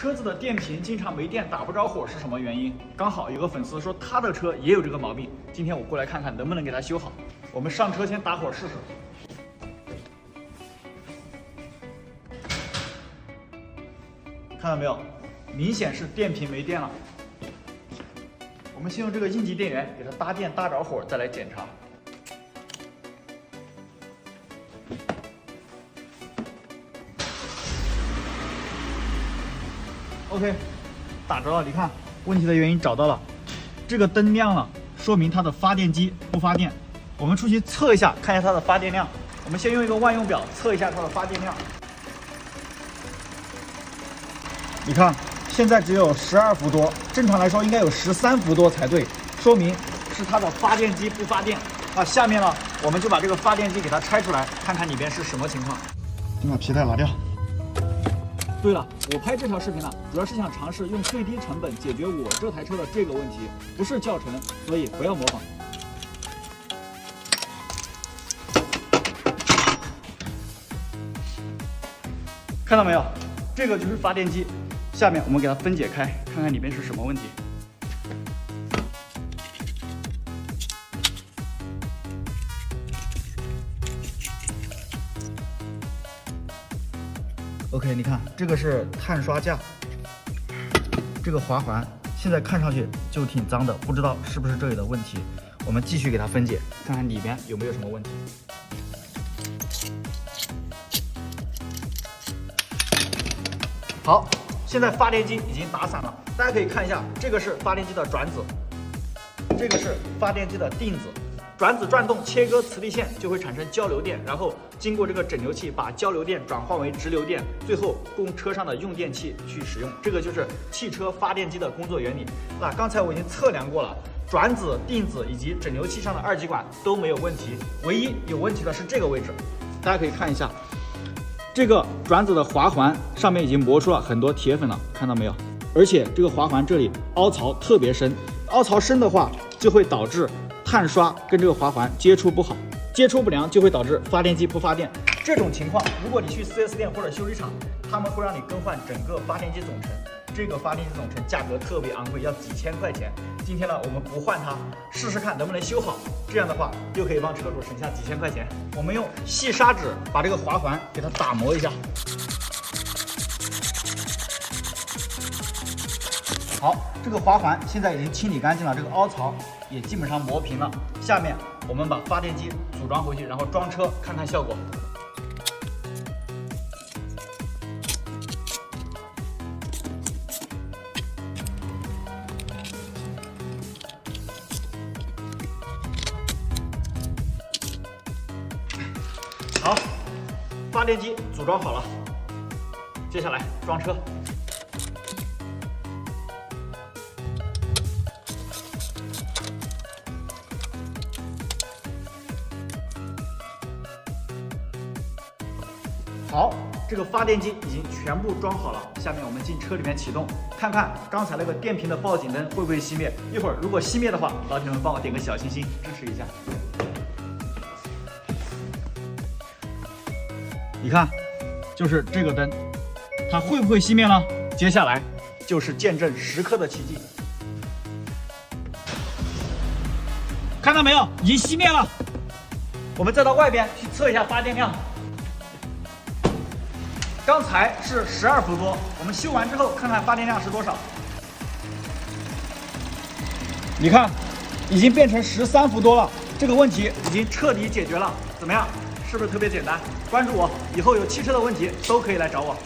车子的电瓶经常没电打不着火是什么原因？刚好有个粉丝说他的车也有这个毛病，今天我过来看看能不能给他修好。我们上车先打火试试。看到没有？明显是电瓶没电了。我们先用这个应急电源给它搭电搭着火，再来检查。OK， 打着了，你看问题的原因找到了，这个灯亮了，说明它的发电机不发电。我们出去测一下，看一下它的发电量。我们先用一个万用表测一下它的发电量。你看，现在只有12伏多，正常来说应该有13伏多才对，说明是它的发电机不发电。那下面呢，我们就把这个发电机给它拆出来，看看里边是什么情况。先把皮带拿掉。对了，我拍这条视频呢，主要是想尝试用最低成本解决我这台车的这个问题，不是教程，所以不要模仿。看到没有？这个就是发电机，下面我们给它分解开，看看里面是什么问题。OK， 你看这个是碳刷架，这个滑环现在看上去就挺脏的，不知道是不是这里的问题。我们继续给它分解，看看里面有没有什么问题。好，现在发电机已经打散了，大家可以看一下，这个是发电机的转子，这个是发电机的定子。转子转动切割磁力线就会产生交流电，然后经过这个整流器把交流电转化为直流电，最后供车上的用电器去使用。这个就是汽车发电机的工作原理。那刚才我已经测量过了，转子、定子以及整流器上的二极管都没有问题，唯一有问题的是这个位置。大家可以看一下，这个转子的滑环上面已经磨出了很多铁粉了，看到没有？而且这个滑环这里凹槽特别深，凹槽深的话就会导致碳刷跟这个滑环接触不好，接触不良就会导致发电机不发电。这种情况，如果你去 4S 店或者修理厂，他们会让你更换整个发电机总成。这个发电机总成价格特别昂贵，要几千块钱。今天呢，我们不换它，试试看能不能修好。这样的话，又可以帮车主省下几千块钱。我们用细砂纸把这个滑环给它打磨一下。好，这个滑环现在已经清理干净了，这个凹槽也基本上磨平了。下面我们把发电机组装回去，然后装车看看效果。好，发电机组装好了，接下来装车。好，这个发电机已经全部装好了，下面我们进车里面启动，看看刚才那个电瓶的报警灯会不会熄灭。一会儿如果熄灭的话，老铁们帮我点个小心心，支持一下。你看，就是这个灯，它会不会熄灭呢？接下来就是见证时刻的奇迹。看到没有？已经熄灭了。我们再到外边去测一下发电量。刚才是12伏多，我们修完之后看看发电量是多少。你看，已经变成13伏多了，这个问题已经彻底解决了。怎么样？是不是特别简单？关注我，以后有汽车的问题都可以来找我。